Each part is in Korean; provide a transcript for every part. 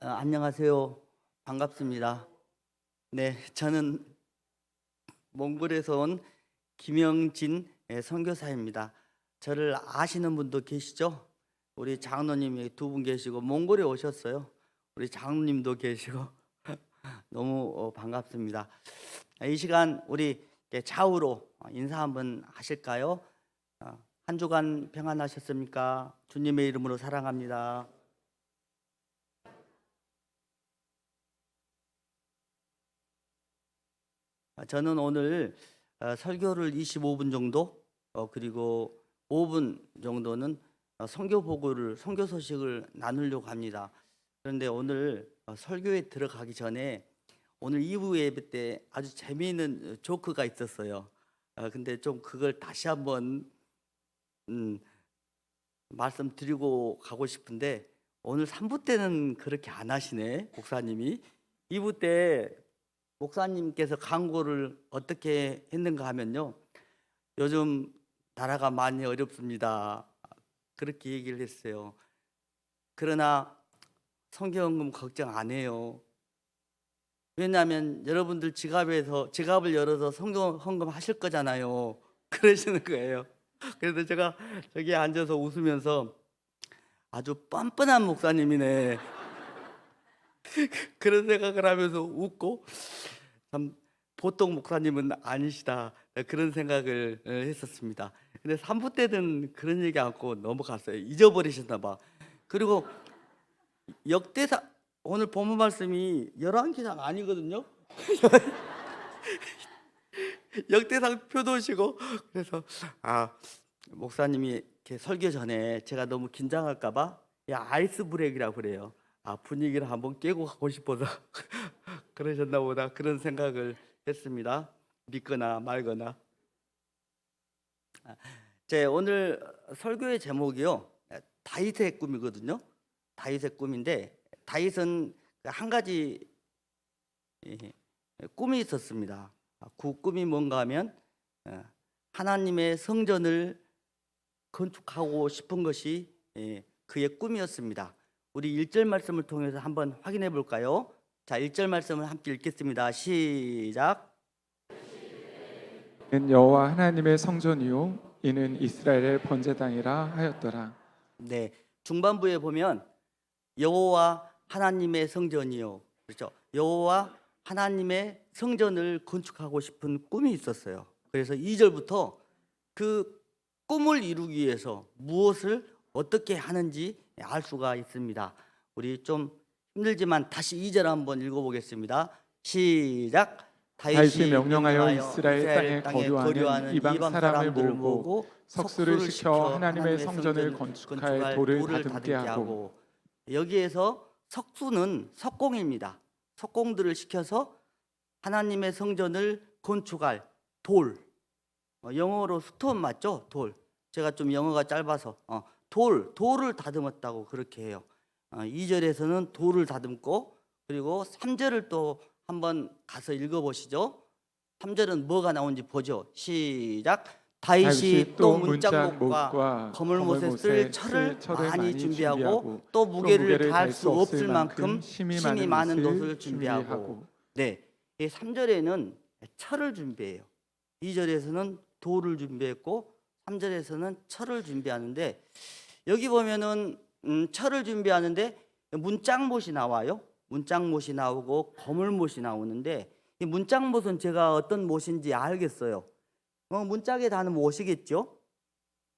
안녕하세요. 반갑습니다. 네, 저는 몽골에서 온 김영진 선교사입니다. 저를 아시는 분도 계시죠? 우리 장로님이 두 분 계시고 몽골에 오셨어요. 우리 장로님도 계시고 너무 반갑습니다. 이 시간 우리 좌우로 인사 한번 하실까요? 한 주간 평안하셨습니까? 주님의 이름으로 사랑합니다. 저는 오늘 설교를 25분 정도 그리고 5분 정도는 선교 보고를 선교 소식을 나누려고 합니다. 그런데 오늘 설교에 들어가기 전에 오늘 2부 예배 때 아주 재미있는 조크가 있었어요. 근데 좀 그걸 다시 한번 음, 말씀드리고 가고 싶은데 오늘 3부 때는 그렇게 안 하시네 목사님이. 2부 때 목사님께서 광고를 어떻게 했는가 하면요, 요즘 나라가 많이 어렵습니다, 그렇게 얘기를 했어요. 그러나 성경은 걱정 안 해요. 왜냐하면 여러분들 지갑을 열어서 성경 헌금 하실 거잖아요. 그러시는 거예요. 그래서 제가 저기 앉아서 웃으면서 아주 뻔뻔한 목사님이네 그런 생각을 하면서 웃고, 참 보통 목사님은 아니시다, 그런 생각을 했었습니다. 근데 3부 때는 그런 얘기 않고 넘어갔어요. 잊어버리셨나 봐. 그리고 역대상, 오늘 본문 말씀이 열왕기상 아니거든요. 역대상 표도시고. 그래서 목사님이 이렇게 설교 전에 제가 너무 긴장할까 봐 아이스 브레이크라고 그래요. 분위기를 한번 깨고 가고 싶어서 그러셨나 보다, 그런 생각을 했습니다. 믿거나 말거나. 제 오늘 설교의 제목이요, 다윗의 꿈이거든요. 다윗의 꿈인데, 다윗은 한 가지 꿈이 있었습니다. 그 꿈이 뭔가 하면 하나님의 성전을 건축하고 싶은 것이 그의 꿈이었습니다. 우리 1절 말씀을 통해서 한번 확인해 볼까요? 자, 1절 말씀을 함께 읽겠습니다. 시작. 이는 여호와 하나님의 성전이요 이는 이스라엘의 번제당이라 하였더라. 네, 중반부에 보면 여호와 하나님의 성전이요, 그렇죠? 여호와 하나님의 성전을 건축하고 싶은 꿈이 있었어요. 그래서 2절부터 그 꿈을 이루기 위해서 무엇을 어떻게 하는지 알 수가 있습니다. 우리 좀 힘들지만 다시 2절 한번 읽어보겠습니다. 시작. 다윗이 다윗이 명령하여 명령하여 이스라엘 이스라엘 땅에 땅에 거류하는 거류하는 이방 이방 사람을 사람들을 모으고 모으고 석수를 석수를 시켜 시켜 하나님의 하나님의 성전을 성전을 건축할 건축할 돌을 돌을 다듬게 다듬게 하고. 하고, 여기에서 석수는 석공입니다. 석공들을 시켜서 하나님의 성전을 건축할 돌, 영어로 스톤 맞죠? 돌. 제가 좀 영어가 짧아서 돌을 다듬었다고 그렇게 해요. 2절에서는 돌을 다듬고, 그리고 3절을 또 한번 가서 읽어보시죠. 3절은 뭐가 나온지 보죠. 시작. 다윗이 다윗이 또 또 문장목과 문짝목과 거물못에 쓸 철을 많이 준비하고 또 또 무게를 무게를 다할 달 수 수 없을 없을 만큼 만큼 힘이 힘이 많은 많은 옷을 돛을 준비하고. 준비하고. 네, 이 3절에는 철을 준비해요. 2절에서는 돌을 준비했고 3절에서는 철을 준비하는데, 여기 보면은 철을 준비하는데 문짝못이 나와요. 문짝못이 나오고 거물못이 나오는데, 이 문짝못은 제가 어떤 못인지 알겠어요. 문짝에 다는 못이겠죠,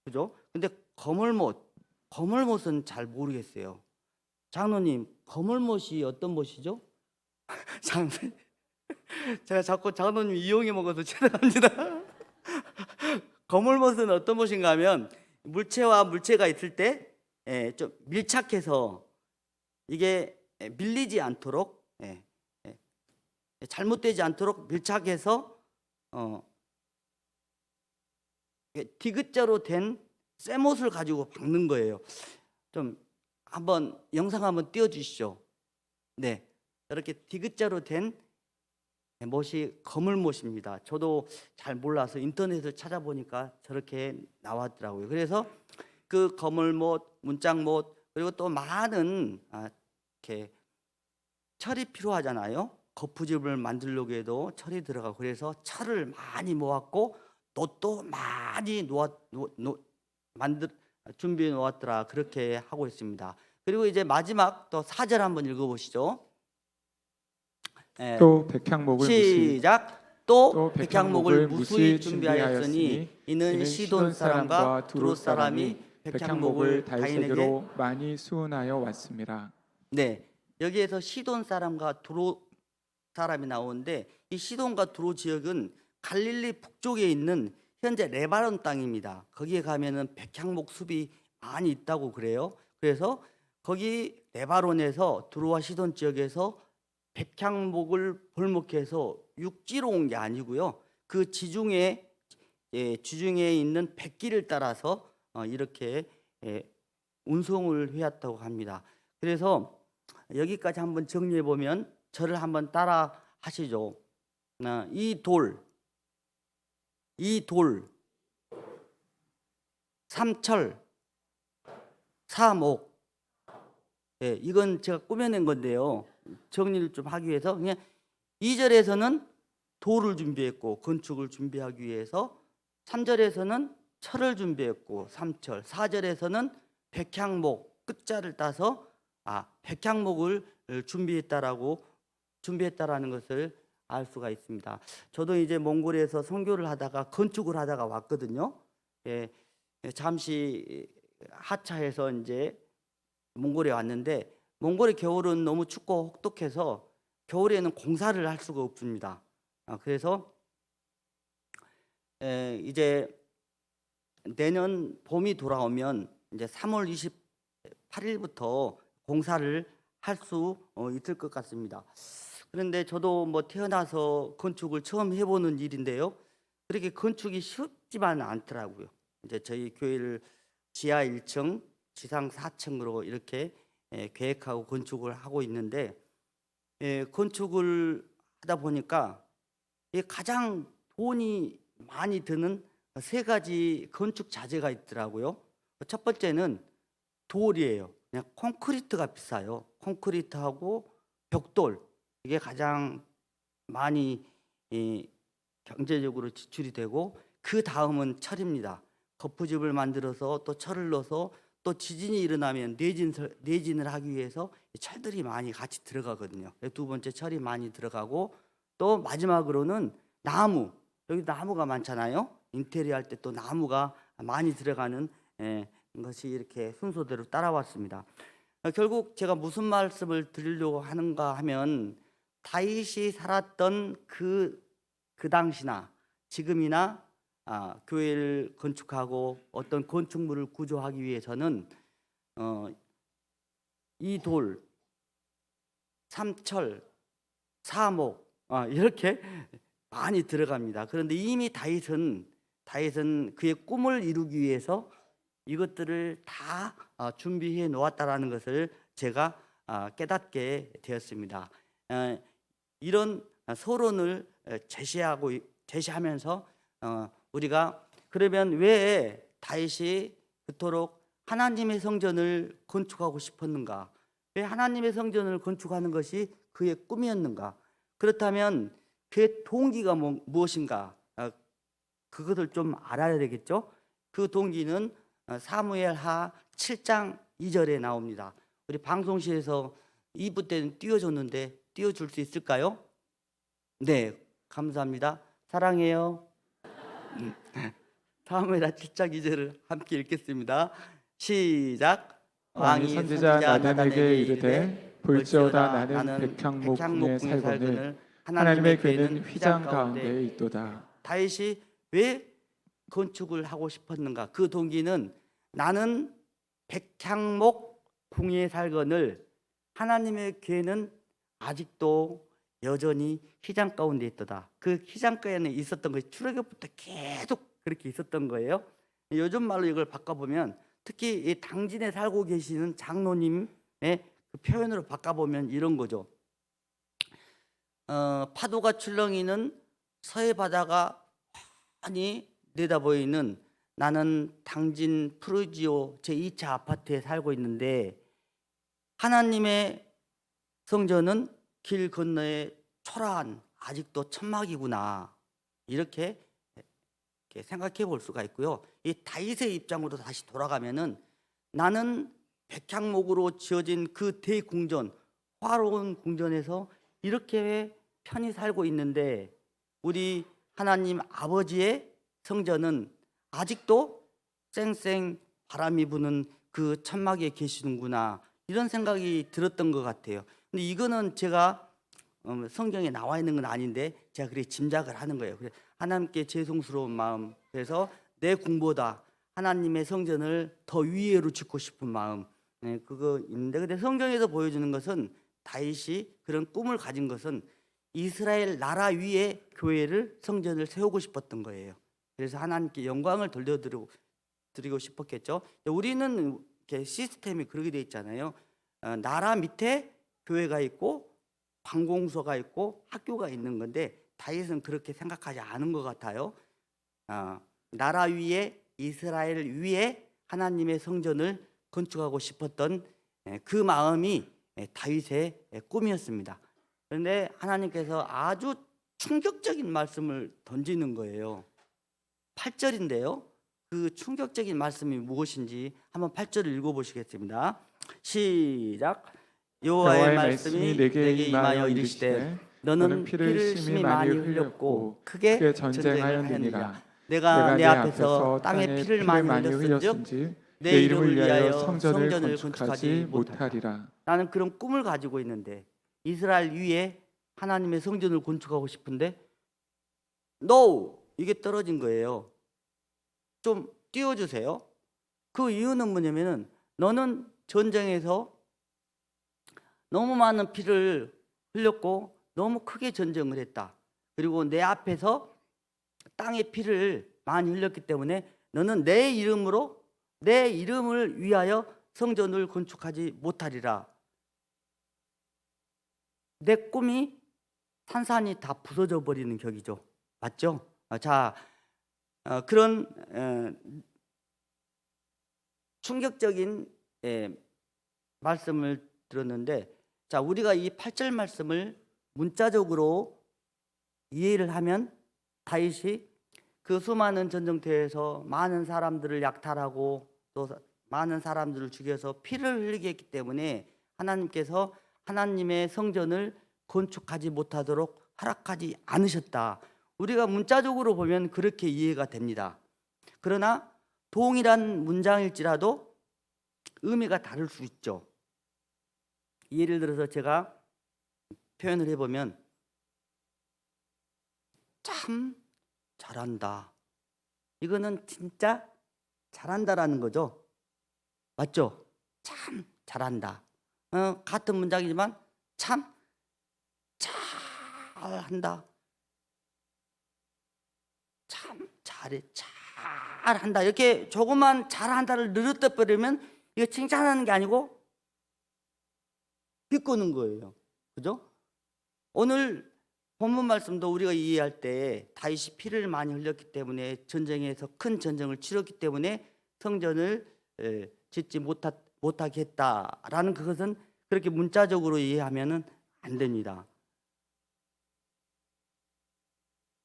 그죠? 근데 거물못은 잘 모르겠어요. 장로님, 거물못이 어떤 못이죠? 장로님, 제가 자꾸 장로님 이용해 먹어서 죄송합니다. 거물못은 어떤 못인가 하면, 물체와 물체가 있을 때 좀 밀착해서 이게 밀리지 않도록, 잘못되지 않도록 밀착해서 디귿자로 된 쇠못을 가지고 박는 거예요. 좀 한번 영상 한번 띄워주시죠. 네, 이렇게 디귿자로 된 못이 거물못입니다. 저도 잘 몰라서 인터넷을 찾아보니까 저렇게 나왔더라고요. 그래서 그 거물못, 문짝못, 그리고 또 많은 이렇게 철이 필요하잖아요. 거푸집을 만들려고 해도 철이 들어가고, 그래서 철을 많이 모았고 놋도 많이 만들 준비해 놓았더라, 그렇게 하고 있습니다. 그리고 이제 마지막 또 4절 한번 읽어보시죠. 예, 또 백향목을 무수히 시작. 또 또 백향목을 백향목을 무수히 무수히 준비하였으니 준비하였으니 이는 시돈 사람과 두롯 사람이 백향목을 백향목을 가인에게. 다윗에게로 많이 수운하여 왔습니다. 네, 여기에서 시돈 사람과 두롯 사람이 나오는데, 이 시돈과 두롯 지역은 갈릴리 북쪽에 있는 현재 레바논 땅입니다. 거기에 가면은 백향목 숲이 많이 있다고 그래요. 그래서 거기 레바논에서 두로와 시돈 지역에서 백향목을 벌목해서 육지로 온 게 아니고요. 그 지중해 지중해에 있는 백길을 따라서 이렇게 운송을 해왔다고 합니다. 그래서 여기까지 한번 정리해 보면 저를 한번 따라 하시죠. 이 돌, 삼철, 사목. 이건 제가 꾸며낸 건데요. 정리를 좀 하기 위해서 그냥 2절에서는 돌을 준비했고 건축을 준비하기 위해서, 3절에서는 철을 준비했고 삼철, 4절에서는 백향목 끝자를 따서 백향목을 준비했다라는 것을 알 수가 있습니다. 저도 이제 몽골에서 선교를 하다가 건축을 하다가 왔거든요. 잠시 하차해서 이제 몽골에 왔는데, 몽골의 겨울은 너무 춥고 혹독해서 겨울에는 공사를 할 수가 없습니다. 그래서 이제 내년 봄이 돌아오면 이제 3월 28일부터 공사를 할 수 있을 것 같습니다. 그런데 저도 뭐 태어나서 건축을 처음 해보는 일인데요, 그렇게 건축이 쉽지만은 않더라고요. 이제 저희 교회를 지하 1층, 지상 4층으로 이렇게 계획하고 건축을 하고 있는데, 건축을 하다 보니까 가장 돈이 많이 드는 세 가지 건축 자재가 있더라고요. 첫 번째는 돌이에요. 그냥 콘크리트가 비싸요. 콘크리트하고 벽돌, 이게 가장 많이 경제적으로 지출이 되고, 그 다음은 철입니다. 거푸집을 만들어서 또 철을 넣어서 또 지진이 일어나면 내진을 하기 위해서 철들이 많이 같이 들어가거든요. 두 번째 철이 많이 들어가고, 또 마지막으로는 나무. 여기 나무가 많잖아요. 인테리어 할 때 또 나무가 많이 들어가는 것이 이렇게 순서대로 따라왔습니다. 결국 제가 무슨 말씀을 드리려고 하는가 하면, 다윗이 살았던 그 당시나 지금이나 교회를 건축하고 어떤 건축물을 구조하기 위해서는 이 돌, 삼철, 사목 이렇게 많이 들어갑니다. 그런데 이미 다윗은 그의 꿈을 이루기 위해서 이것들을 다 준비해 놓았다라는 것을 제가 깨닫게 되었습니다. 이런 서론을 제시하면서 우리가 그러면 왜 다윗이 그토록 하나님의 성전을 건축하고 싶었는가? 왜 하나님의 성전을 건축하는 것이 그의 꿈이었는가? 그렇다면 그의 동기가 무엇인가? 그것을 좀 알아야 되겠죠? 그 동기는 사무엘하 7장 2절에 나옵니다. 우리 방송실에서 2부 때는 띄워줬는데 띄워줄 수 있을까요? 네, 감사합니다. 사랑해요. 사무엘하 7장 2절을 함께 읽겠습니다. 시작. 왕이 선지자 나단에게 이르되 볼지어다 나는 백향목 궁에 살거늘 하나님의 궤는 휘장 가운데 있도다. 다윗이 왜 건축을 하고 싶었는가? 그 동기는 나는 백향목 궁에 살거늘 하나님의 궤는 아직도 여전히 휘장 가운데 있도다. 그 휘장 가운데 있었던 것이 출애굽부터 계속 그렇게 있었던 거예요. 요즘 말로 이걸 바꿔보면, 특히 이 당진에 살고 계시는 장로님의 그 표현으로 바꿔보면 이런 거죠. 파도가 출렁이는 서해 바다가 많이 내다보이는 나는 당진 푸르지오 제2차 아파트에 살고 있는데, 하나님의 성전은 길 건너에 초라한 아직도 천막이구나 이렇게 생각해 볼 수가 있고요. 이 다윗의 입장으로 다시 돌아가면은 나는 백향목으로 지어진 그 대궁전, 화로운 궁전에서 이렇게 편히 살고 있는데 우리 하나님 아버지의 성전은 아직도 쌩쌩 바람이 부는 그 천막에 계시는구나 이런 생각이 들었던 것 같아요. 근데 이거는 제가 성경에 나와 있는 건 아닌데 제가 그렇게 짐작을 하는 거예요. 그래서 하나님께 죄송스러운 마음, 그래서 내 궁보다 하나님의 성전을 더 위에로 짓고 싶은 마음, 그거 있는데, 근데 성경에서 보여주는 것은 다윗이 그런 꿈을 가진 것은 이스라엘 나라 위에 교회를, 성전을 세우고 싶었던 거예요. 그래서 하나님께 영광을 드리고 싶었겠죠. 우리는 이렇게 시스템이 그렇게 돼 있잖아요. 나라 밑에 교회가 있고 관공서가 있고 학교가 있는 건데 다윗은 그렇게 생각하지 않은 것 같아요. 나라 위에, 이스라엘 위에 하나님의 성전을 건축하고 싶었던 그 마음이 다윗의 꿈이었습니다. 그런데 하나님께서 아주 충격적인 말씀을 던지는 거예요. 8절인데요. 그 충격적인 말씀이 무엇인지 한번 8절을 읽어보시겠습니다. 시작. 여호와의 말씀이 내게 임하여 이르시되 너는 피를 심히 많이 흘렸고 크게 전쟁하였느니라. 내가 내 앞에서 땅에 피를 많이 흘렸은즉 내 이름을 위하여 성전을 건축하지 못하리라. 나는 그런 꿈을 가지고 있는데 이스라엘 위에 하나님의 성전을 건축하고 싶은데 NO! 이게 떨어진 거예요. 좀 띄워주세요. 그 이유는 뭐냐면은 너는 전쟁에서 너무 많은 피를 흘렸고 너무 크게 전쟁을 했다. 그리고 내 앞에서 땅에 피를 많이 흘렸기 때문에 너는 내 이름으로, 내 이름을 위하여 성전을 건축하지 못하리라. 내 꿈이 산산이 다 부서져 버리는 격이죠. 맞죠? 자, 그런 충격적인 말씀을 들었는데, 자, 우리가 이 8절 말씀을 문자적으로 이해를 하면 다윗이 그 수많은 전쟁터에서 많은 사람들을 약탈하고 또 많은 사람들을 죽여서 피를 흘리게 했기 때문에 하나님께서 하나님의 성전을 건축하지 못하도록 허락하지 않으셨다. 우리가 문자적으로 보면 그렇게 이해가 됩니다. 그러나 동일한 문장일지라도 의미가 다를 수 있죠. 예를 들어서 제가 표현을 해보면 참 잘한다. 이거는 진짜 잘한다라는 거죠. 맞죠? 참 잘한다. 같은 문장이지만 참 잘한다. 참 잘해. 잘한다. 이렇게 조그만 잘한다를 늘었다 버리면 이거 칭찬하는 게 아니고 비꼬는 거예요. 그죠? 오늘 본문 말씀도 우리가 이해할 때 다윗이 피를 많이 흘렸기 때문에 전쟁에서 큰 전쟁을 치렀기 때문에 성전을 짓지 못하게 했다라는 그것은 그렇게 문자적으로 이해하면은 안 됩니다.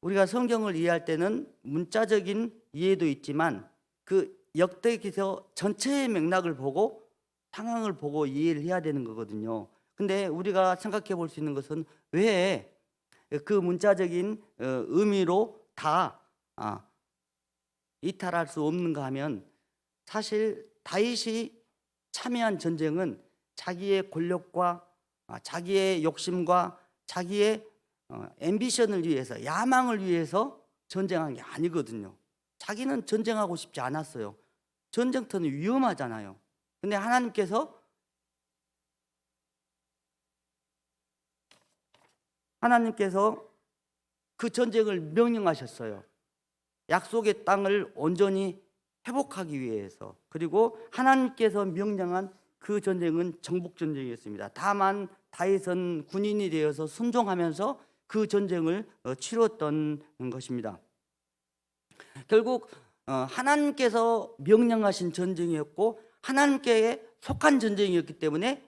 우리가 성경을 이해할 때는 문자적인 이해도 있지만 그 역대기서 전체의 맥락을 보고 상황을 보고 이해를 해야 되는 거거든요. 근데 우리가 생각해 볼 수 있는 것은 왜 그 문자적인 의미로 다 이탈할 수 없는가 하면, 사실 다윗이 참여한 전쟁은 자기의 권력과 자기의 욕심과 자기의 앰비션을 위해서, 야망을 위해서 전쟁한 게 아니거든요. 자기는 전쟁하고 싶지 않았어요. 전쟁터는 위험하잖아요. 근데 하나님께서 그 전쟁을 명령하셨어요. 약속의 땅을 온전히 회복하기 위해서. 그리고 하나님께서 명령한 그 전쟁은 정복 전쟁이었습니다. 다만 다윗은 군인이 되어서 순종하면서 그 전쟁을 치렀던 것입니다. 결국 하나님께서 명령하신 전쟁이었고 하나님께 속한 전쟁이었기 때문에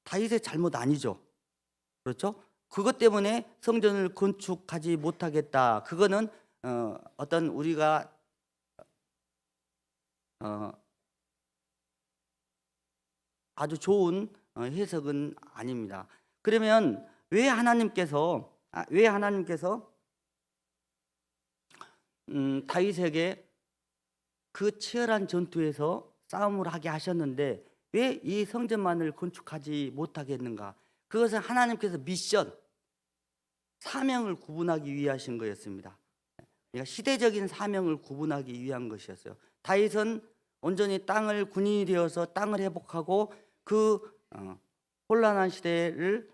다윗의 잘못 아니죠. 그렇죠? 그것 때문에 성전을 건축하지 못하겠다. 그거는 어떤 우리가 아주 좋은 해석은 아닙니다. 그러면 왜 하나님께서 다윗에게 그 치열한 전투에서 싸움을 하게 하셨는데 왜 이 성전만을 건축하지 못하겠는가? 그것은 하나님께서 미션, 사명을 구분하기 위하신 거였습니다. 그러니까 시대적인 사명을 구분하기 위한 것이었어요. 다윗은 온전히 땅을 군인이 되어서 땅을 회복하고 그 혼란한 시대를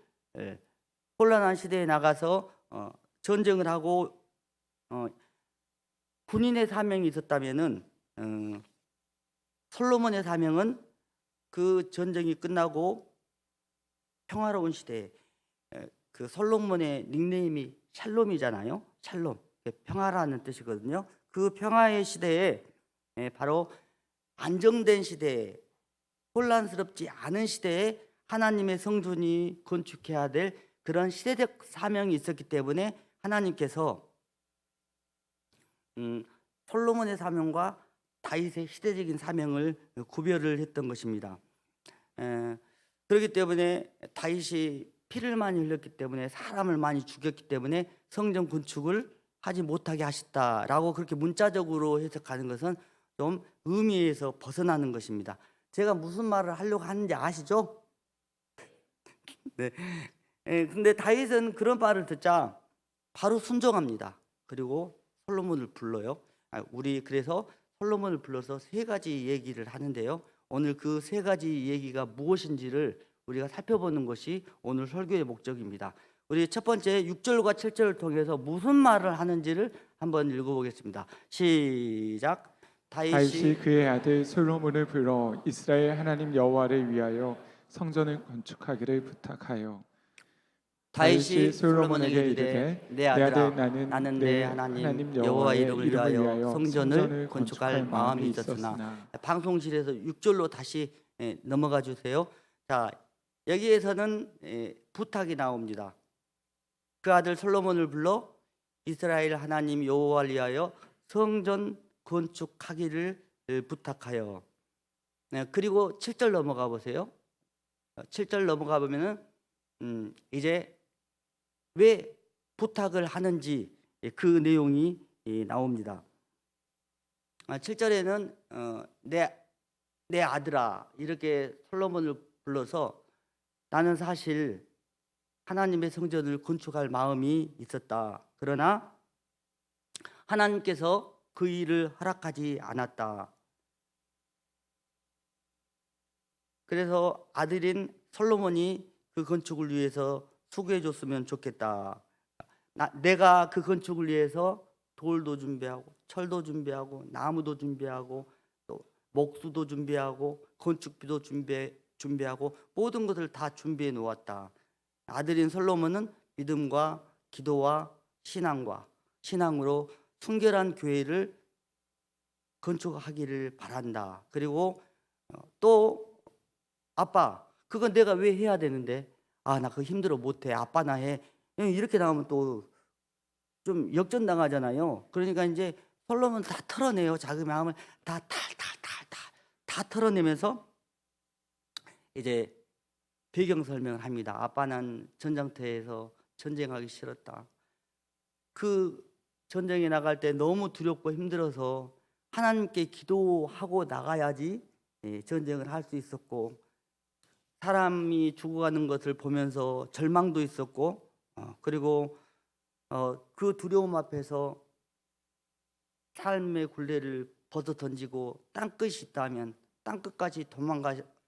혼란한 시대에 나가서 전쟁을 하고 군인의 사명이 있었다면은 솔로몬의 사명은 그 전쟁이 끝나고 평화로운 시대에 그 솔로몬의 닉네임이 샬롬이잖아요. 샬롬, 평화라는 뜻이거든요. 그 평화의 시대에 바로 안정된 시대에 혼란스럽지 않은 시대에 하나님의 성전이 건축해야 될 그런 시대적 사명이 있었기 때문에 하나님께서 솔로몬의 사명과 다윗의 시대적인 사명을 구별을 했던 것입니다. 그렇기 때문에 다윗이 피를 많이 흘렸기 때문에 사람을 많이 죽였기 때문에 성전 건축을 하지 못하게 하셨다라고 그렇게 문자적으로 해석하는 것은 좀 의미에서 벗어나는 것입니다. 제가 무슨 말을 하려고 하는지 아시죠? 네. 근데 다윗은 그런 말을 듣자 바로 순종합니다. 그리고 솔로몬을 불러요. 우리 그래서 솔로몬을 불러서 세 가지 얘기를 하는데요. 오늘 그 세 가지 얘기가 무엇인지를 우리가 살펴보는 것이 오늘 설교의 목적입니다. 우리 첫 번째 6절과 7절을 통해서 무슨 말을 하는지를 한번 읽어보겠습니다. 시작. 다윗이 그의 아들 솔로몬을 불러 이스라엘 하나님 여호와를 위하여 성전을 건축하기를 부탁하여 다윗이 솔로몬에게 이르되 내 아들아 나는 내 하나님 여호와 이름을 위하여 성전을 건축할 마음이 있었으나 방송실에서 6절로 다시 넘어가 주세요. 자, 여기에서는 부탁이 나옵니다. 그 아들 솔로몬을 불러 이스라엘 하나님 여호와를 위하여 성전 건축하기를 부탁하여. 그리고 7절 넘어가 보세요. 7절 넘어가 보면은 이제 왜 부탁을 하는지 그 내용이 나옵니다. 7절에는 내 아들아 이렇게 솔로몬을 불러서 나는 사실 하나님의 성전을 건축할 마음이 있었다. 그러나 하나님께서 그 일을 허락하지 않았다. 그래서 아들인 솔로몬이 그 건축을 위해서 수고해 줬으면 좋겠다. 내가 그 건축을 위해서 돌도 준비하고 철도 준비하고 나무도 준비하고 또 목수도 준비하고 건축비도 준비하고 모든 것을 다 준비해 놓았다. 아들인 솔로몬은 믿음과 기도와 신앙으로 순결한 교회를 건축하기를 바란다. 그리고 또 아빠 그건 내가 왜 해야 되는데 나 그거 힘들어 못해. 아빠 나 해. 이렇게 나오면 또 좀 역전당하잖아요. 그러니까 이제 솔로몬 다 털어내요. 자기 마음을 다 털어내면서 이제 배경 설명을 합니다. 아빠는 전장터에서 전쟁하기 싫었다. 그 전쟁에 나갈 때 너무 두렵고 힘들어서 하나님께 기도하고 나가야지 전쟁을 할 수 있었고 사람이 죽어가는 것을 보면서 절망도 있었고 그리고 그 두려움 앞에서 삶의 굴레를 벗어 던지고 땅끝이 있다면 땅끝까지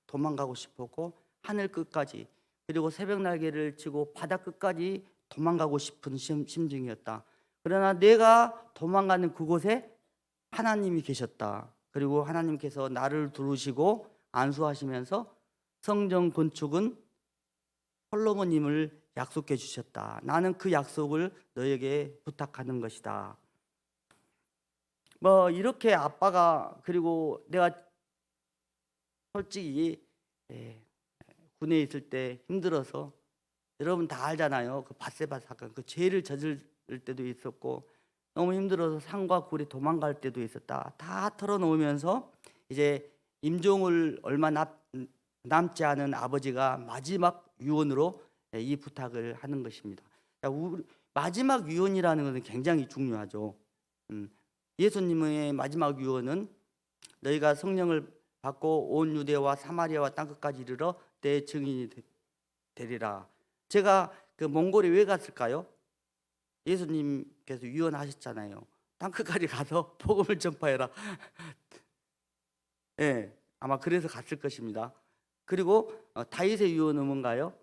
도망가고 싶었고 하늘 끝까지 그리고 새벽 날개를 치고 바다 끝까지 도망가고 싶은 심정이었다. 그러나 내가 도망가는 그곳에 하나님이 계셨다. 그리고 하나님께서 나를 두르시고 안수하시면서 성전 건축은 솔로몬님을 약속해 주셨다. 나는 그 약속을 너에게 부탁하는 것이다. 뭐 이렇게 아빠가 그리고 내가 솔직히 군에 있을 때 힘들어서 여러분 다 알잖아요. 그 바세바 사건, 그 죄를 저질 때도 있었고 너무 힘들어서 산과 굴에 도망갈 때도 있었다. 다 털어놓으면서 이제 임종을 얼마 남지 않은 아버지가 마지막 유언으로 이 부탁을 하는 것입니다. 마지막 유언이라는 것은 굉장히 중요하죠. 예수님의 마지막 유언은 너희가 성령을 받고 온 유대와 사마리아와 땅끝까지 이르러 내 증인이 되리라. 제가 그 몽골에 왜 갔을까요? 예수님께서 유언하셨잖아요. 땅끝까지 가서 복음을 전파해라. 네, 아마 그래서 갔을 것입니다. 그리고 다윗의 유언은 뭔가요?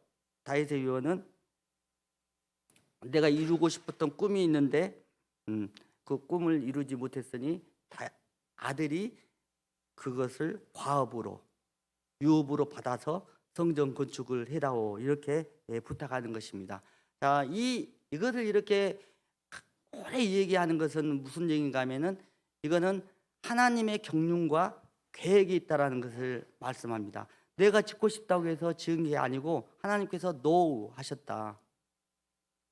다윗의 유언은 내가 이루고 싶었던 꿈이 있는데 그 꿈을 이루지 못했으니 아들이 그것을 과업으로 유업으로 받아서 성전 건축을 해다오, 이렇게 부탁하는 것입니다. 자, 이것을 이렇게 오래 얘기하는 것은 무슨 얘기인가 하면은 이거는 하나님의 경륜과 계획이 있다라는 것을 말씀합니다. 내가 짓고 싶다고 해서 지은 게 아니고 하나님께서 노하셨다,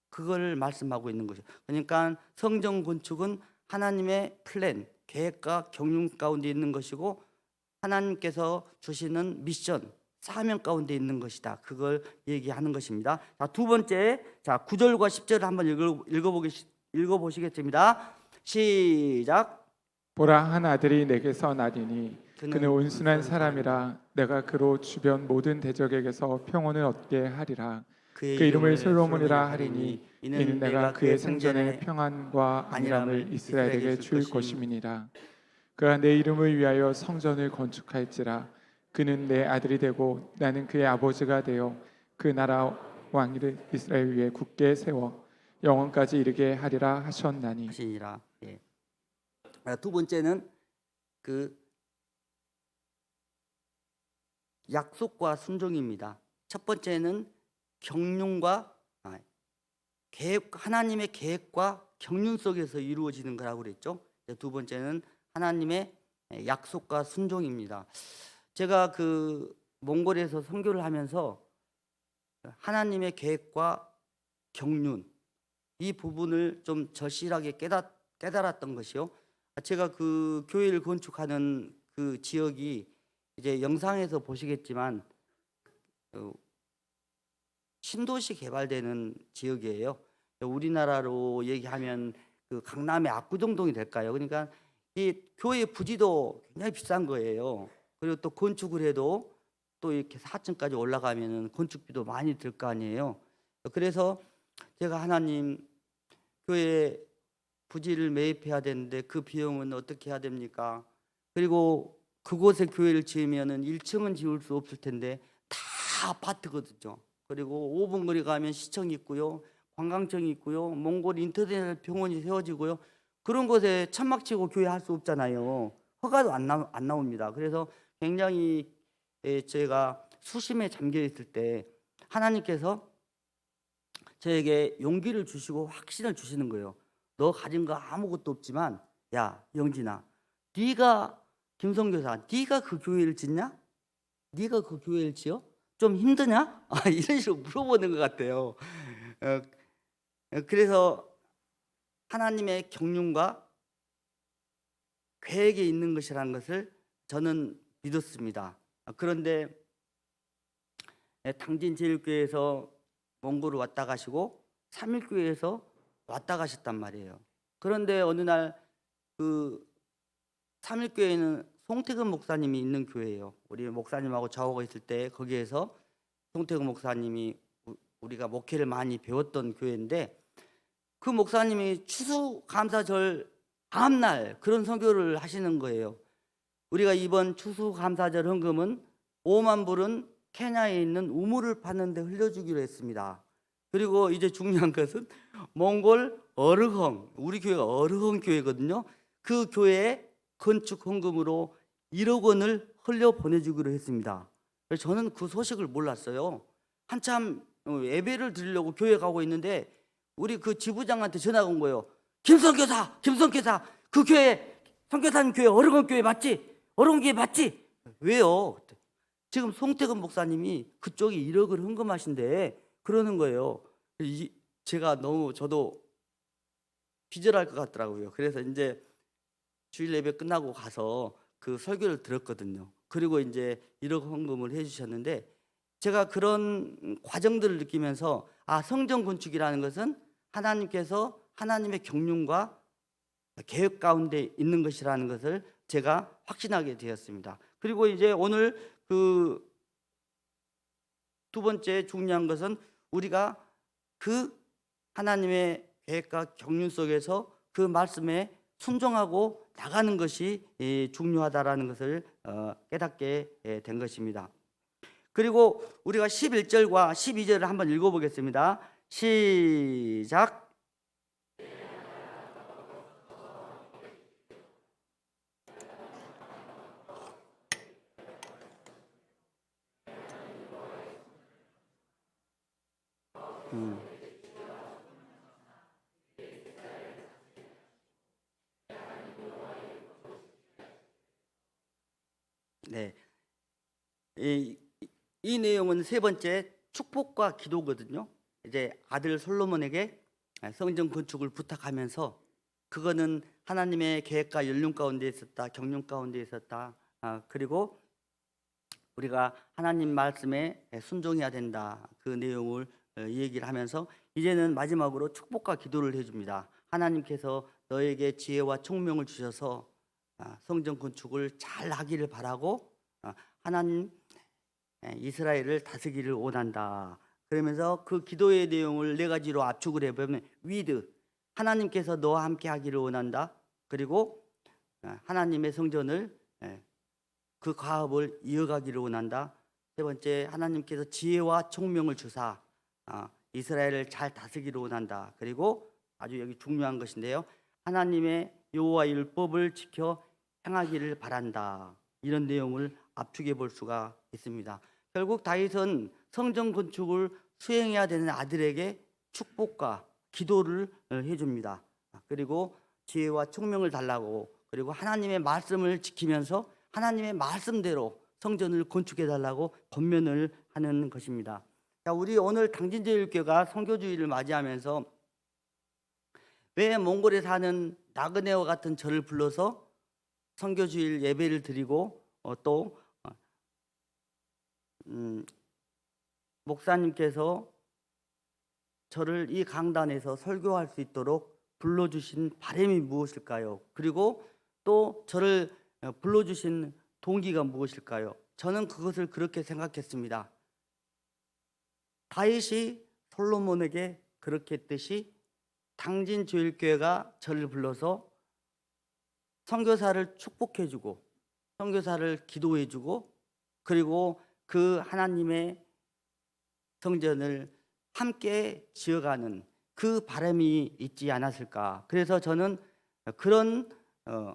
그걸 말씀하고 있는 거죠. 그러니까 성전 건축은 하나님의 플랜, 계획과 경륜 가운데 있는 것이고 하나님께서 주시는 미션, 사명 가운데 있는 것이다, 그걸 얘기하는 것입니다. 자, 두 번째, 자 9절과 10절을 한번 읽어보시겠습니다. 시작. 보라, 한 아들이 내게서 나리니 그는 온순한 사람이라. 내가 그로 주변 모든 대적에게서 평온을 얻게 하리라. 그 이름을 솔로몬이라 하리니 이는 내가 그의 생전에 평안과 안일함을 이스라엘에게 줄 것임이니라. 그가 내 이름을 위하여 성전을 건축할지라. 그는 내 아들이 되고 나는 그의 아버지가 되어 그 나라 왕위를 이스라엘 위에 굳게 세워 영원까지 이르게 하리라 하셨나니. 하시니라. 예. 두 번째는 그 약속과 순종입니다. 첫 번째는 경륜과 계획, 하나님의 계획과 경륜 속에서 이루어지는 거라고 그랬죠. 두 번째는 하나님의 약속과 순종입니다. 제가 그 몽골에서 선교를 하면서 하나님의 계획과 경륜, 이 부분을 좀 절실하게 깨달았던 것이요. 제가 그 교회를 건축하는 그 지역이 이제 영상에서 보시겠지만 신도시 개발되는 지역이에요. 우리나라로 얘기하면 그 강남의 압구정동이 될까요? 그러니까 이 교회 부지도 굉장히 비싼 거예요. 그리고 또 건축을 해도 또 이렇게 4층까지 올라가면은 건축비도 많이 들 거 아니에요. 그래서 제가 하나님, 교회 부지를 매입해야 되는데 그 비용은 어떻게 해야 됩니까? 그리고 그곳에 교회를 지으면은 1층은 지을 수 없을 텐데 다 아파트거든요. 그리고 5분 거리 가면 시청이 있고요, 관광청이 있고요, 몽골 인터넷 병원이 세워지고요. 그런 곳에 천막 치고 교회 할 수 없잖아요. 허가도 안 나옵니다. 그래서 굉장히 제가 수심에 잠겨 있을 때 하나님께서 저에게 용기를 주시고 확신을 주시는 거예요. 너 가진 거 아무것도 없지만 야 영진아, 네가 김성교사, 네가 그 교회를 짓냐? 네가 그 교회를 지어? 좀 힘드냐? 이런 식으로 물어보는 것 같아요. 그래서 하나님의 경륜과 계획이 있는 것이라는 것을 저는 믿었습니다. 그런데 당진제일교회에서 몽골을 왔다 가시고 삼일교회에서 왔다 가셨단 말이에요. 그런데 어느 날 그 삼일교회는 송태근 목사님이 있는 교회예요. 우리 목사님하고 저하고 있을 때 거기에서 송태근 목사님이 우리가 목회를 많이 배웠던 교회인데 그 목사님이 추수감사절 다음날 그런 선교를 하시는 거예요. 우리가 이번 추수감사절 헌금은 5만 불은 케냐에 있는 우물을 파는 데 흘려주기로 했습니다. 그리고 이제 중요한 것은 몽골 어르헝, 우리 교회가 어르헝 교회거든요. 그 교회에 건축 헌금으로 1억 원을 흘려 보내주기로 했습니다. 그래서 저는 그 소식을 몰랐어요. 한참 예배를 드리려고 교회 가고 있는데 우리 그 지부장한테 전화가 온 거예요. 김선교사, 그 교회, 선교사님 교회 어르헌 교회 맞지? 어르헌 교회 맞지? 왜요? 지금 송태근 목사님이 그쪽에 1억을 헌금하신대 그러는 거예요. 제가 너무 저도 기절할 것 같더라고요. 그래서 이제 주일 예배 끝나고 가서 그 설교를 들었거든요. 그리고 이제 1억 헌금을 해주셨는데 제가 그런 과정들을 느끼면서 성전 건축이라는 것은 하나님께서 하나님의 경륜과 계획 가운데 있는 것이라는 것을 제가 확신하게 되었습니다. 그리고 이제 오늘 그 두 번째 중요한 것은 우리가 그 하나님의 계획과 경륜 속에서 그 말씀에 순종하고 나가는 것이 중요하다라는 것을 깨닫게 된 것입니다. 그리고 우리가 11절과 12절을 한번 읽어보겠습니다. 시작. 네. 이 내용은 세 번째 축복과 기도거든요. 이제 아들 솔로몬에게 성전 건축을 부탁하면서 그거는 하나님의 계획과 연륜 가운데 있었다, 경륜 가운데 있었다. 그리고 우리가 하나님 말씀에 순종해야 된다. 그 내용을 얘기를 하면서 이제는 마지막으로 축복과 기도를 해줍니다. 하나님께서 너에게 지혜와 총명을 주셔서 성전 건축을 잘 하기를 바라고 하나님 이스라엘을 다스리기를 원한다. 그러면서 그 기도의 내용을 네 가지로 압축을 해보면 with 하나님께서 너와 함께 하기를 원한다. 그리고 하나님의 성전을 그 과업을 이어가기를 원한다. 세 번째 하나님께서 지혜와 총명을 주사 이스라엘을 잘 다스리기를 원한다. 그리고 아주 여기 중요한 것인데요. 하나님의 여호와 율법을 지켜 행하기를 바란다. 이런 내용을 압축해 볼 수가 있습니다. 결국 다윗은 성전 건축을 수행해야 되는 아들에게 축복과 기도를 해줍니다. 그리고 지혜와 총명을 달라고, 그리고 하나님의 말씀을 지키면서 하나님의 말씀대로 성전을 건축해 달라고 권면을 하는 것입니다. 자, 우리 오늘 당진제일교가 선교주의를 맞이하면서 왜 몽골에 사는 나그네와 같은 저를 불러서 선교주일 예배를 드리고 또 목사님께서 저를 이 강단에서 설교할 수 있도록 불러주신 바람이 무엇일까요? 그리고 또 저를 불러주신 동기가 무엇일까요? 저는 그것을 그렇게 생각했습니다. 다윗이 솔로몬에게 그렇게 했듯이 당진조일교회가 저를 불러서 선교사를 축복해주고 선교사를 기도해주고 그리고 그 하나님의 성전을 함께 지어가는 그 바람이 있지 않았을까. 그래서 저는 그런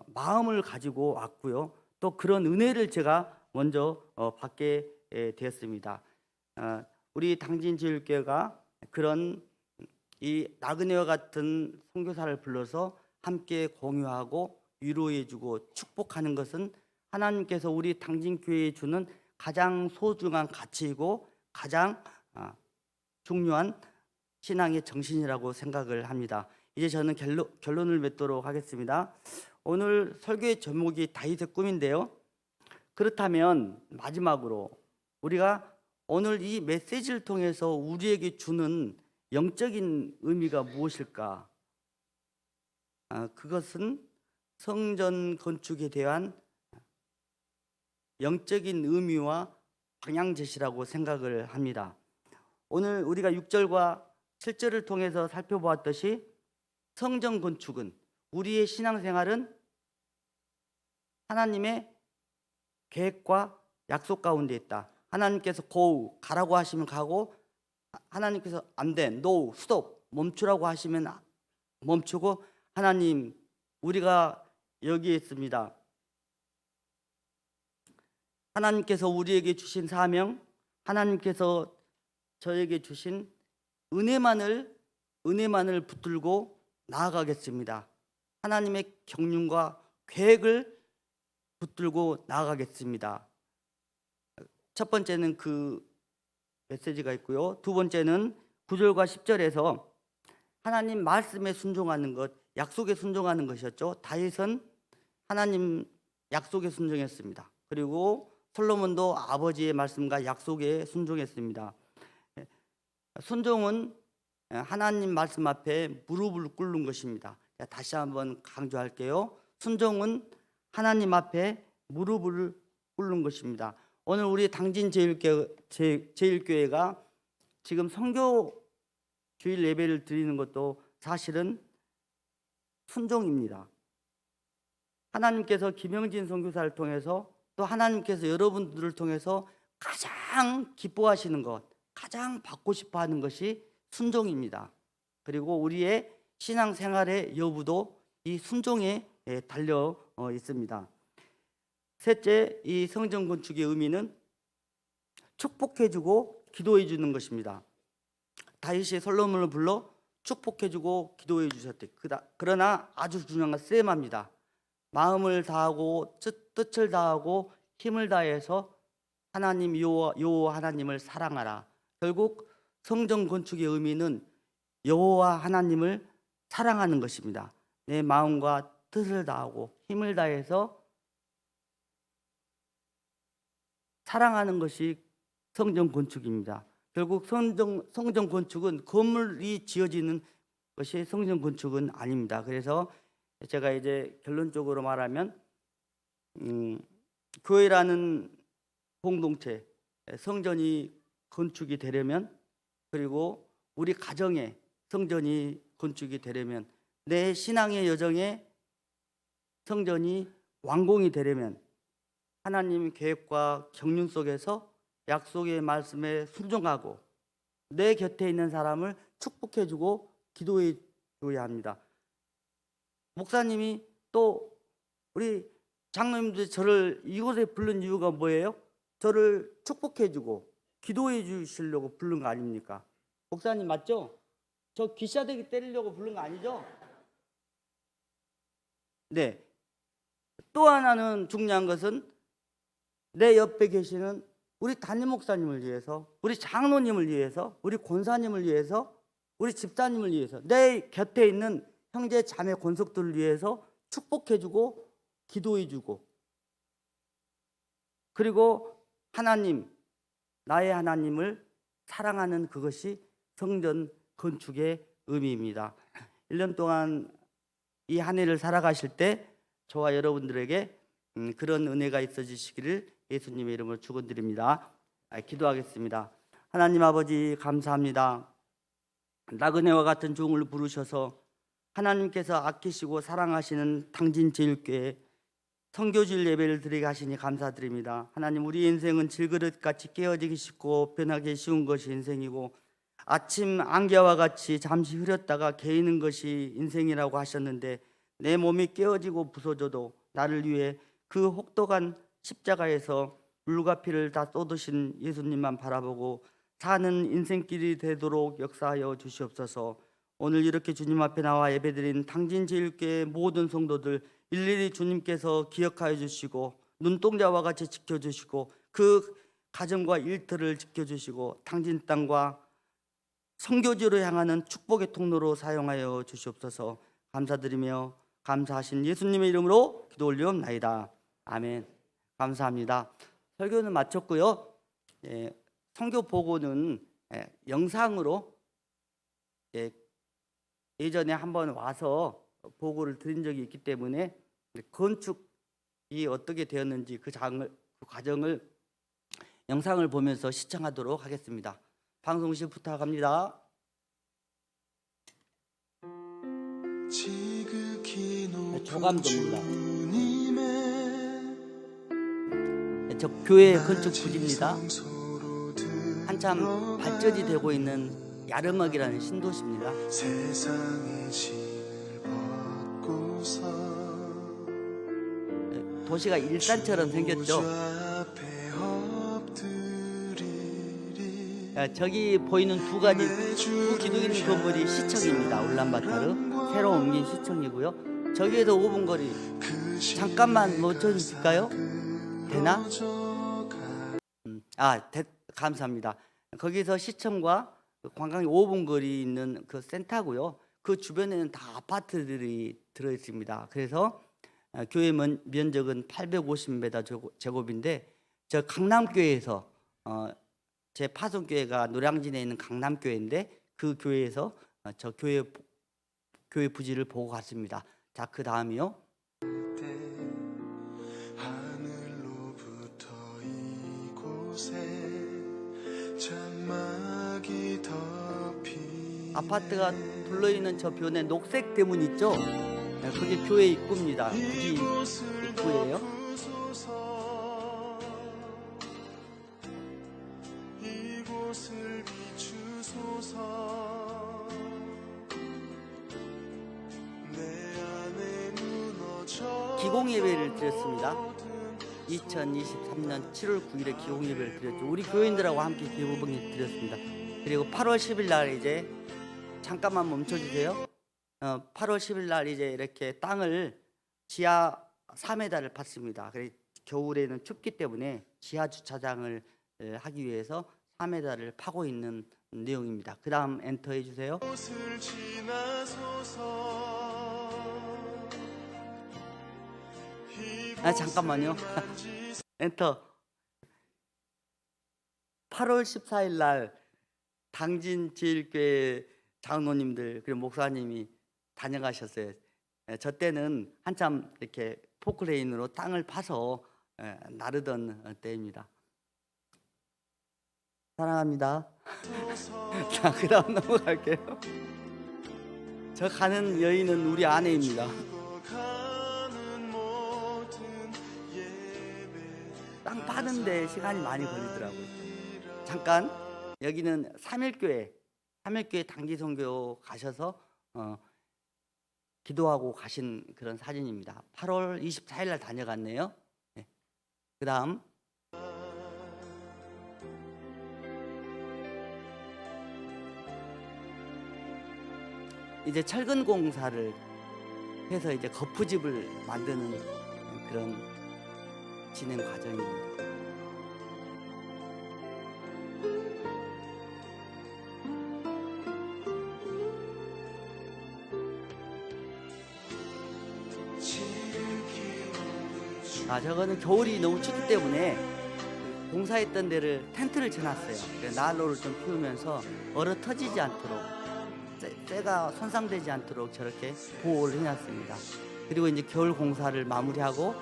마음을 가지고 왔고요. 또 그런 은혜를 제가 먼저 받게 되었습니다. 우리 당진제일교회가 그런 이 나그네와 같은 선교사를 불러서 함께 공유하고 위로해주고 축복하는 것은 하나님께서 우리 당진교회에 주는 가장 소중한 가치이고 가장 중요한 신앙의 정신이라고 생각을 합니다. 이제 저는 결론을 맺도록 하겠습니다. 오늘 설교의 제목이 다윗의 꿈인데요. 그렇다면 마지막으로 우리가 오늘 이 메시지를 통해서 우리에게 주는 영적인 의미가 무엇일까? 그것은 성전 건축에 대한 영적인 의미와 방향 제시라고 생각을 합니다. 오늘 우리가 6절과 7절을 통해서 살펴보았듯이 성전 건축은 우리의 신앙생활은 하나님의 계획과 약속 가운데 있다. 하나님께서 go 가라고 하시면 가고 하나님께서 안 돼 no stop 멈추라고 하시면 멈추고 하나님 우리가 여기에 있습니다. 하나님께서 우리에게 주신 사명, 하나님께서 저에게 주신 은혜만을 붙들고 나아가겠습니다. 하나님의 경륜과 계획을 붙들고 나아가겠습니다. 첫 번째는 그 메시지가 있고요. 두 번째는 9절과 10절에서 하나님 말씀에 순종하는 것, 약속에 순종하는 것이었죠. 다윗은 하나님 약속에 순종했습니다. 그리고 솔로몬도 아버지의 말씀과 약속에 순종했습니다. 순종은 하나님 말씀 앞에 무릎을 꿇는 것입니다. 다시 한번 강조할게요. 순종은 하나님 앞에 무릎을 꿇는 것입니다. 오늘 우리 당진 제일교회가 지금 선교 주일 예배를 드리는 것도 사실은 순종입니다. 하나님께서 김영진 선교사를 통해서 또 하나님께서 여러분들을 통해서 가장 기뻐하시는 것, 가장 받고 싶어 하는 것이 순종입니다. 그리고 우리의 신앙생활의 여부도 이 순종에 달려 있습니다. 셋째, 이 성전 건축의 의미는 축복해주고 기도해주는 것입니다. 다윗이 솔로몬을 불러 축복해주고 기도해 주셨대. 그러나 아주 중요한 건 셈합니다. 마음을 다하고 뜻을 다하고 힘을 다해서 하나님 여호와 하나님을 사랑하라. 결국 성전 건축의 의미는 여호와 하나님을 사랑하는 것입니다. 내 마음과 뜻을 다하고 힘을 다해서 사랑하는 것이 성전 건축입니다. 결국 성전 건축은 건물이 지어지는 것이 성전 건축은 아닙니다. 그래서 제가 이제 결론적으로 말하면 교회라는 공동체, 성전이 건축이 되려면, 그리고 우리 가정에 성전이 건축이 되려면, 내 신앙의 여정에 성전이 완공이 되려면 하나님 계획과 경륜 속에서 약속의 말씀에 순종하고 내 곁에 있는 사람을 축복해주고 기도해 줘야 합니다. 목사님이 또 우리 장로님들 저를 이곳에 부른 이유가 뭐예요? 저를 축복해주고 기도해 주시려고 부른 거 아닙니까? 목사님 맞죠? 저 귀싸대기 때리려고 부른 거 아니죠? 네. 또 하나는 중요한 것은 내 옆에 계시는 우리 담임 목사님을 위해서, 우리 장로님을 위해서, 우리 권사님을 위해서, 우리 집사님을 위해서, 내 곁에 있는 형제 자매 권속들을 위해서 축복해주고 기도해주고, 그리고 하나님, 나의 하나님을 사랑하는 그것이 성전 건축의 의미입니다. 1년 동안 이 한 해를 살아가실 때 저와 여러분들에게 그런 은혜가 있어지시기를 예수님의 이름으로 축원드립니다. 기도하겠습니다. 하나님 아버지 감사합니다. 나그네와 같은 종을 부르셔서 하나님께서 아끼시고 사랑하시는 당진제일교회 선교주일 예배를 드리게 하시니 감사드립니다. 하나님, 우리 인생은 질그릇같이 깨어지기 쉽고 변하기 쉬운 것이 인생이고, 아침 안개와 같이 잠시 흐렸다가 개이는 것이 인생이라고 하셨는데, 내 몸이 깨어지고 부서져도 나를 위해 그 혹독한 십자가에서 물과 피를 다 쏟으신 예수님만 바라보고 사는 인생길이 되도록 역사하여 주시옵소서. 오늘 이렇게 주님 앞에 나와 예배드린 당진제일교회 모든 성도들 일일이 주님께서 기억하여 주시고 눈동자와 같이 지켜주시고 그 가정과 일터를 지켜주시고 당진 땅과 선교지로 향하는 축복의 통로로 사용하여 주시옵소서. 감사드리며 감사하신 예수님의 이름으로 기도 올리옵나이다. 아멘. 감사합니다. 설교는 마쳤고요. 선교 보고는 영상으로 예전에 한번 와서 보고를 드린 적이 있기 때문에 건축이 어떻게 되었는지 그 과정을 영상을 보면서 시청하도록 하겠습니다. 방송실 부탁합니다. 조감도입니다. 저 교회 건축 부지입니다. 한참 발전이 되고 있는 야름막이라는 신도시입니다. 도시가 일산처럼 생겼죠. 저기 보이는 두 기둥 있는 건물이 시청입니다. 울란바토르 새로 옮긴 시청이고요. 저기에서 5분 거리. 잠깐만 멈춰주실까요? 되나? 감사합니다. 거기서 시청과 관광 5분 거리 있는 그 센터고요. 그 주변에는 다 아파트들이 들어 있습니다. 그래서 교회 면적은 850m 제곱인데 저 강남교회에서 제 파송교회가 노량진에 있는 강남교회인데 그 교회에서 저 교회 부지를 보고 갔습니다. 자, 그 다음이요. 하늘로부터 이곳에 장막이 덮인 아파트가 둘러 있는 저 변에 녹색 대문 있죠? 그게 교회 입구입니다. 부지 입구예요. 이곳을 비추소서 내 안에 무너져 기공 예배를 드렸습니다. 2023년 7월 9일에 기공 예배를 드렸죠. 우리 교인들하고 함께 기공 예배 드렸습니다. 그리고 8월 10일 날 이제 잠깐만 멈춰 주세요. 8월 10일 날 이제 이렇게 땅을 지하 4m를 팠습니다. 그래 겨울에는 춥기 때문에 지하 주차장을 하기 위해서 4m를 파고 있는 내용입니다. 그다음 엔터 해 주세요. 이곳을 지나소서 잠깐만요. 엔터. 8월 14일 날 당진 제일교회 장로님들 그리고 목사님이 다녀가셨어요. 저 때는 한참 이렇게 포크레인으로 땅을 파서 나르던 때입니다. 사랑합니다. 자, 그다음 넘어갈게요. 저 가는 여인은 우리 아내입니다. 땅 파는데 시간이 많이 걸리더라고요. 잠깐, 여기는 3일교회 단기 선교 가셔서 기도하고 가신 그런 사진입니다. 8월 24일 날 다녀갔네요. 네. 그다음 이제 철근 공사를 해서 이제 거푸집을 만드는 그런 진행 과정입니다. 저거는 겨울이 너무 춥기 때문에 공사했던 데를 텐트를 쳐놨어요. 난로를 좀 피우면서 얼어 터지지 않도록 쇠가 손상되지 않도록 저렇게 보호를 해놨습니다. 그리고 이제 겨울 공사를 마무리하고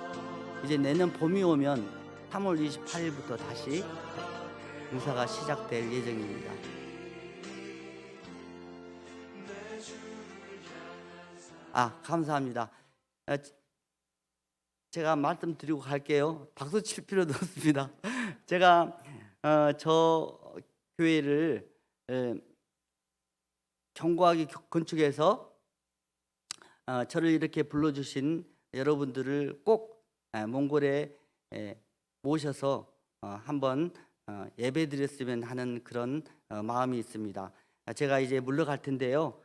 이제 내년 봄이 오면 3월 28일부터 다시 공사가 시작될 예정입니다. 감사합니다. 제가 말씀드리고 갈게요. 박수 칠 필요도 없습니다. 제가 저 교회를 견고하게 건축해서 저를 이렇게 불러주신 여러분들을 꼭 몽골에 모셔서 한번 예배드렸으면 하는 그런 마음이 있습니다. 제가 이제 물러갈 텐데요.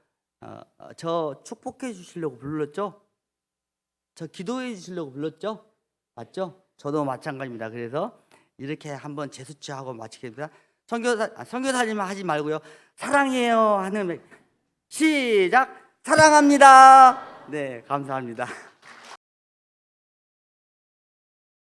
저 축복해 주시려고 불렀죠? 저 기도해 주시려고 불렀죠? 맞죠? 저도 마찬가지입니다. 그래서 이렇게 한번 제수치하고 마치겠습니다. 선교사님만 하지 말고요. 사랑해요 하는 시작. 사랑합니다. 네, 감사합니다.